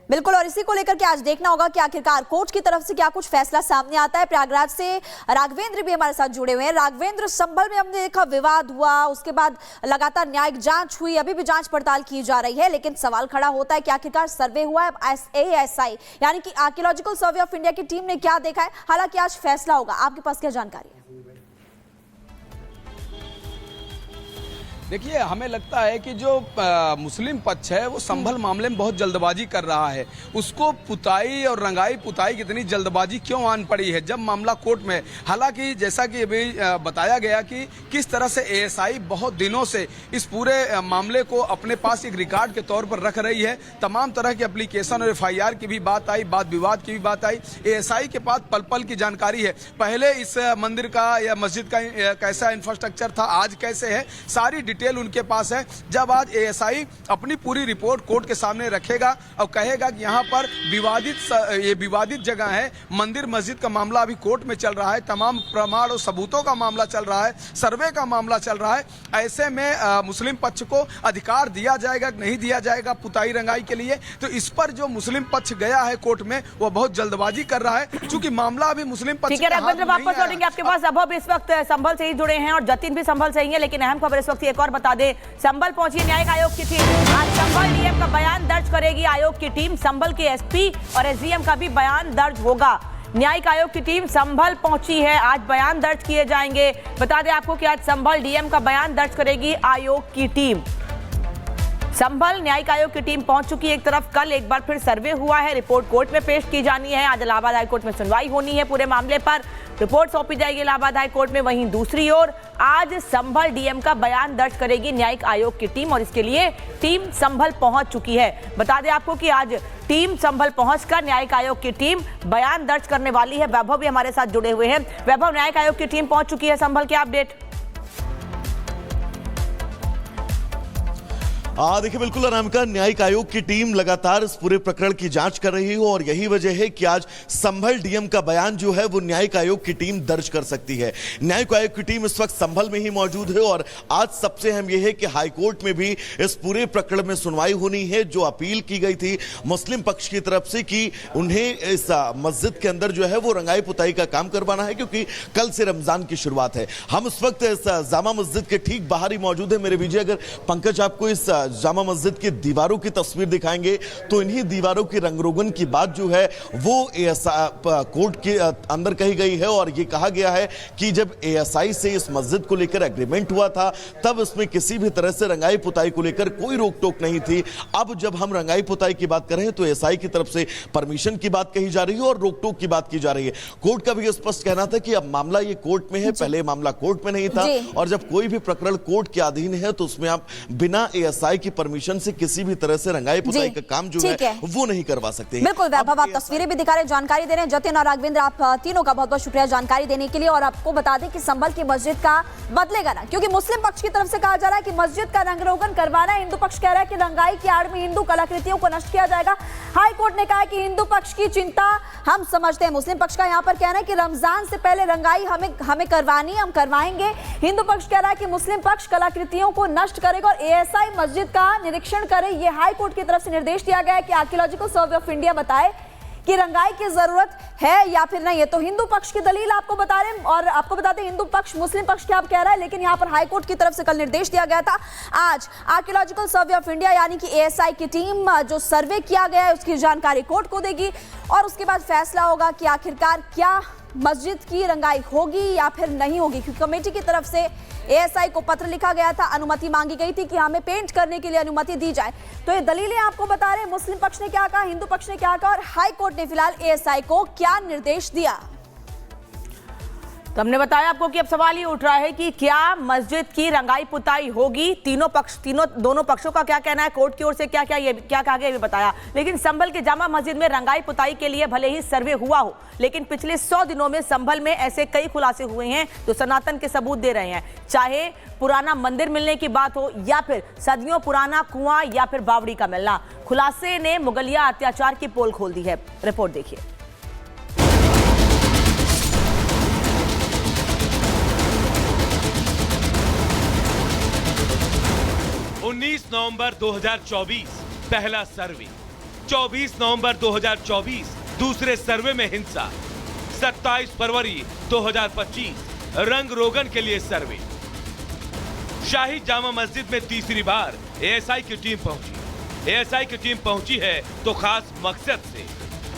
बिल्कुल, और इसी को लेकर के आज देखना होगा कि आखिरकार कोर्ट की तरफ से क्या कुछ फैसला सामने आता है। प्रयागराज से राघवेंद्र भी हमारे साथ जुड़े हुए हैं। राघवेंद्र, संभल में हमने देखा विवाद हुआ, उसके बाद लगातार न्यायिक जांच हुई, अभी भी जांच पड़ताल की जा रही है, लेकिन सवाल खड़ा होता है कि आखिरकार सर्वे हुआ है। ASI यानी कि आर्कियोलॉजिकल सर्वे ऑफ इंडिया की टीम ने क्या देखा है, हालांकि आज फैसला होगा। आपके पास क्या जानकारी है? देखिए, हमें लगता है कि जो मुस्लिम पक्ष है वो संभल मामले में बहुत जल्दबाजी कर रहा है। उसको पुताई और रंगाई पुताई कितनी जल्दबाजी क्यों आन पड़ी है जब मामला कोर्ट में। हालांकि जैसा कि अभी बताया गया कि किस तरह से ASI बहुत दिनों से इस पूरे मामले को अपने पास एक रिकॉर्ड के तौर पर रख रही है। तमाम तरह के एप्लीकेशन और FIR की भी बात आई, वाद विवाद की भी बात आई। ASI के पास पल पल की जानकारी है, पहले इस मंदिर का या मस्जिद का कैसा इंफ्रास्ट्रक्चर था, आज कैसे है, सारी डिटेल उनके पास है। जब आज ASI अपनी पूरी रिपोर्ट कोर्ट के सामने रखेगा और कहेगा कि यहाँ पर विवादित जगह है, मंदिर मस्जिद का मामला अभी कोर्ट में चल रहा है, तमाम प्रमाण और सबूतों का मामला चल रहा है, सर्वे का मामला चल रहा है, ऐसे में मुस्लिम पक्ष को अधिकार दिया जाएगा कि नहीं दिया जाएगा पुताई रंगाई के लिए। तो इस पर जो मुस्लिम पक्ष गया है कोर्ट में वो बहुत जल्दबाजी कर रहा है, चूंकि मामला अभी मुस्लिम पक्ष। ठीक है राघवेंद्र, वापस लौटेंगे आपके पास। अब इस वक्त संभल से ही जुड़े हैं और जतिन भी संभल से ही है, लेकिन अहम खबर इस वक्त एक और बता दे। संभल पहुंची न्यायिक आयोग की टीम। आज संभल डीएम का बयान दर्ज करेगी आयोग की टीम। संभल के SP और SDM का भी बयान दर्ज होगा। न्यायिक आयोग की टीम संभल पहुंची है, आज बयान दर्ज किए जाएंगे। बता दें आपको कि आज संभल डीएम का बयान दर्ज करेगी आयोग की टीम। संभल न्यायिक आयोग की टीम पहुंच चुकी है। एक तरफ कल एक बार फिर सर्वे हुआ है, रिपोर्ट कोर्ट में पेश की जानी है। आज इलाहाबाद हाईकोर्ट में सुनवाई होनी है, पूरे मामले पर रिपोर्ट सौंपी जाएगी इलाहाबाद हाईकोर्ट में। वहीं दूसरी ओर आज संभल डीएम का बयान दर्ज करेगी न्यायिक आयोग की टीम और इसके लिए टीम संभल पहुंच चुकी है। बता दें आपको कि आज टीम संभल पहुंचकर न्यायिक आयोग की टीम बयान दर्ज करने वाली है। वैभव भी हमारे साथ जुड़े हुए हैं। वैभव, न्यायिक आयोग की टीम पहुंच चुकी है संभल, क्या अपडेट? देखिए, बिल्कुल अनामिका, न्यायिक आयोग की टीम लगातार इस पूरे प्रकरण की जांच कर रही है और यही वजह है कि आज संभल डीएम का बयान जो है वो न्यायिक आयोग की टीम दर्ज कर सकती है। न्यायिक आयोग की टीम इस वक्त संभल में ही मौजूद है और आज सबसे अहम यह है कि हाईकोर्ट में भी इस पूरे प्रकरण में सुनवाई होनी है। जो अपील की गई थी मुस्लिम पक्ष की तरफ से कि उन्हें इस मस्जिद के अंदर जो है वो रंगाई पुताई का काम करवाना है, क्योंकि कल से रमजान की शुरुआत है। हम इस वक्त इस जामा मस्जिद के ठीक बाहर ही मौजूद है। मेरे विजय, अगर पंकज आपको इस जामा मस्जिद की दीवारों की तस्वीर दिखाएंगे तो इन्हीं दीवारों की रंगरोगन की बात जो है वो कोर्ट के अंदर कही गई है और ये कहा गया है कि जब ASI से इस मस्जिद को लेकर एग्रीमेंट हुआ था तब इसमें किसी भी तरह से रंगाई पुताई को लेकर कोई रोक टोक नहीं थी। अब जब हम रंगाई पुताई की बात कर रहे हैं तो ASI की तरफ से परमिशन की बात कही जा रही है और रोक टोक की बात की जा रही है। कोर्ट का भी स्पष्ट कहना था कि अब मामला ये कोर्ट में है, पहले मामला कोर्ट में नहीं था और जब कोई भी प्रकरण कोर्ट के अधीन है तो उसमें आप बिना ASI की परमिशन से किसी भी तरह से रंगाई पुताई का काम जो है वो नहीं करवा सकते। बिल्कुल वैभव, आप तस्वीरें भी दिखा रहे हैं, जानकारी दे रहे हैं। जतिन और राघवेंद्र, आप तीनों का बहुत बहुत शुक्रिया जानकारी देने के लिए। और आपको बता दें कि संभल की मस्जिद का बदलेगा ना, क्योंकि मुस्लिम पक्ष की तरफ से कहा जा रहा है कि मस्जिद का रंग रोगन करवाना है, हिंदू पक्ष कह रहा है कि रंगाई की आड़ में हिंदू कलाकृतियों को नष्ट किया जाएगा। हाई कोर्ट ने कहा कि हिंदू पक्ष की चिंता हम समझते हैं। मुस्लिम पक्ष का यहाँ पर कहना है कि रमजान से पहले रंगाई हमें करवानी है, हम करवाएंगे। हिंदू पक्ष कह रहा है कि मुस्लिम पक्ष कलाकृतियों को नष्ट करेगा और ASI मस्जिद का निरीक्षण करे। ये हाई कोर्ट की तरफ से निर्देश दिया गया है कि आर्कियोलॉजिकल सर्वे ऑफ इंडिया बताए कि रंगाई की जरूरत है या फिर नहीं है। तो हिंदू पक्ष की दलील आपको बता रहे हैं और आपको बताते हैं हिंदू पक्ष मुस्लिम पक्ष क्या कह रहा है, लेकिन यहाँ पर हाई कोर्ट की तरफ से कल निर्देश दिया गया था। आज आर्कियोलॉजिकल सर्वे ऑफ इंडिया यानी कि ASI की टीम जो सर्वे किया गया है उसकी जानकारी कोर्ट को देगी और उसके बाद फैसला होगा कि आखिरकार क्या मस्जिद की रंगाई होगी या फिर नहीं होगी। क्योंकि कमेटी की तरफ से ASI को पत्र लिखा गया था, अनुमति मांगी गई थी कि हमें पेंट करने के लिए अनुमति दी जाए। तो ये दलीलें आपको बता रहे हैं मुस्लिम पक्ष ने क्या कहा, हिंदू पक्ष ने क्या कहा और हाई कोर्ट ने फिलहाल ASI को क्या निर्देश दिया। तो हमने बताया आपको कि अब सवाल ये उठ रहा है कि क्या मस्जिद की रंगाई पुताई होगी। दोनों पक्षों का क्या कहना है, कोर्ट की ओर से क्या कहा गया ये बताया। लेकिन संभल के जामा मस्जिद में रंगाई पुताई के लिए भले ही सर्वे हुआ हो, लेकिन पिछले 100 दिनों में संभल में ऐसे कई खुलासे हुए हैं जो सनातन के सबूत दे रहे हैं। चाहे पुराना मंदिर मिलने की बात हो या फिर सदियों पुराना कुआं या फिर बावड़ी का मिलना, खुलासे ने मुगलिया अत्याचार की पोल खोल दी है। रिपोर्ट देखिए। 19 नवंबर 2024 पहला सर्वे, 24 नवंबर 2024 दूसरे सर्वे में हिंसा, 27 फरवरी 2025 रंग रोगन के लिए सर्वे। शाही जामा मस्जिद में तीसरी बार एएसआई की टीम पहुंची। एएसआई की टीम पहुंची है तो खास मकसद से।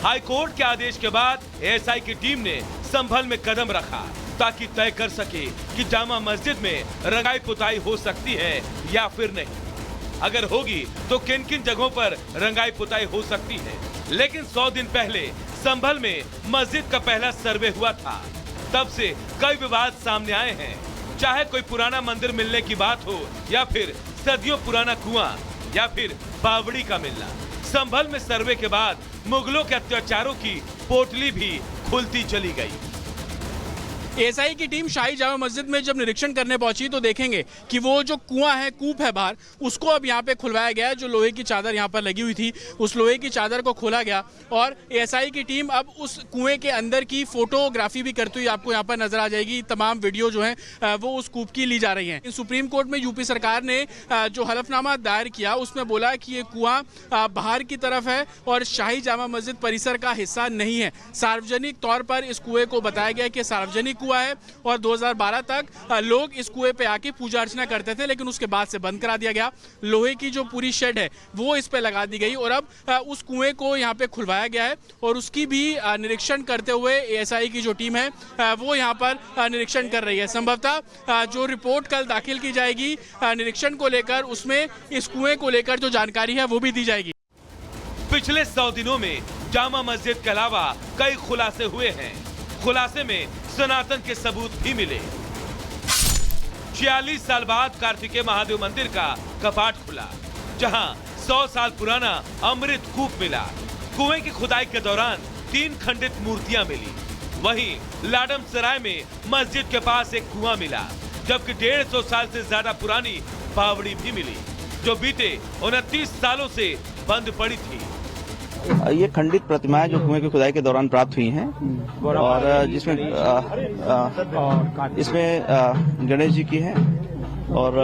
हाई कोर्ट के आदेश के बाद एएसआई की टीम ने संभल में कदम रखा ताकि तय कर सके कि जामा मस्जिद में रंगाई पुताई हो सकती है या फिर नहीं। अगर होगी तो किन किन जगहों पर रंगाई पुताई हो सकती है। लेकिन 100 दिन पहले संभल में मस्जिद का पहला सर्वे हुआ था। तब से कई विवाद सामने आए हैं, चाहे कोई पुराना मंदिर मिलने की बात हो या फिर सदियों पुराना कुआं या फिर बावड़ी का मिलना। संभल में सर्वे के बाद मुगलों के अत्याचारों की पोटली भी खुलती चली गई। एएसआई की टीम शाही जामा मस्जिद में जब निरीक्षण करने पहुंची तो देखेंगे कि वो जो कुआं है, कूप है बाहर, उसको अब यहाँ पे खुलवाया गया है। जो लोहे की चादर यहाँ पर लगी हुई थी, उस लोहे की चादर को खोला गया और एएसआई की टीम अब उस कुएं के अंदर की फोटोग्राफी भी करती हुई आपको यहाँ पर नजर आ जाएगी। तमाम वीडियो जो है वो उस कूप की ली जा रही है। सुप्रीम कोर्ट में यूपी सरकार ने जो हलफनामा दायर किया उसमें बोला कि ये कुआं बाहर की तरफ है और शाही जामा मस्जिद परिसर का हिस्सा नहीं है। सार्वजनिक तौर पर इस कुएं को बताया गया कि सार्वजनिक कुआं है और 2012 तक लोग इस कुएं पे आके पूजा अर्चना करते थे, लेकिन उसके बाद से बंद करा दिया गया। लोहे की जो पूरी शेड है वो इस पे लगा दी गई और अब उस कुएं को यहाँ पे खुलवाया गया है और उसकी भी निरीक्षण करते हुए एएसआई की जो टीम है वो यहाँ पर निरीक्षण कर रही है। संभवतः जो रिपोर्ट कल दाखिल की जाएगी निरीक्षण को लेकर, उसमें इस कुएं को लेकर जो जानकारी है वो भी दी जाएगी। पिछले 100 दिनों में जामा मस्जिद के अलावा कई खुलासे हुए हैं। खुलासे में सनातन के सबूत भी मिले। 46 साल बाद कार्तिकेय महादेव मंदिर का कपाट खुला, जहां 100 साल पुराना अमृत कूप मिला। कुएं की खुदाई के दौरान 3 खंडित मूर्तियां मिली। वहीं लाडम सराय में मस्जिद के पास एक कुआं मिला, जबकि 150 साल से ज्यादा पुरानी बावड़ी भी मिली, जो बीते 29 सालों से बंद पड़ी थी। ये खंडित प्रतिमाएं जो कुएं की खुदाई के दौरान प्राप्त हुई हैं और जिसमें इसमें गणेश जी की है और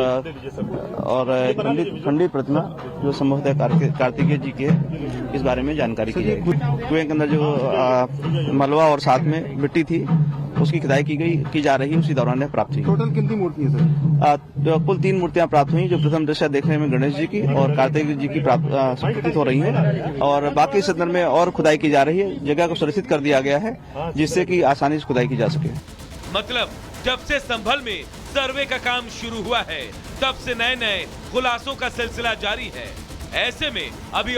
खंडित प्रतिमा जो संभवतः कार्तिकेय जी की है, इस बारे में जानकारी की जाएगी। कुएं के अंदर जो मलबा और साथ में मिट्टी थी उसकी खुदाई की जा रही है, उसी दौरान प्राप्त हुई। टोटल कितनी मूर्तियां सर? कुल 3 मूर्तियां प्राप्त हुई, जो प्रथम दृष्टया देखने में गणेश जी की और कार्तिक जी की प्रतीत हो रही हैं और बाकी इस अंदर में और खुदाई की जा रही है। जगह को सुरक्षित कर दिया गया है जिससे कि आसानी से खुदाई की जा सके। मतलब जब से संभल में सर्वे का काम शुरू हुआ है, तब से नए नए खुलासों का सिलसिला जारी है। ऐसे में अभी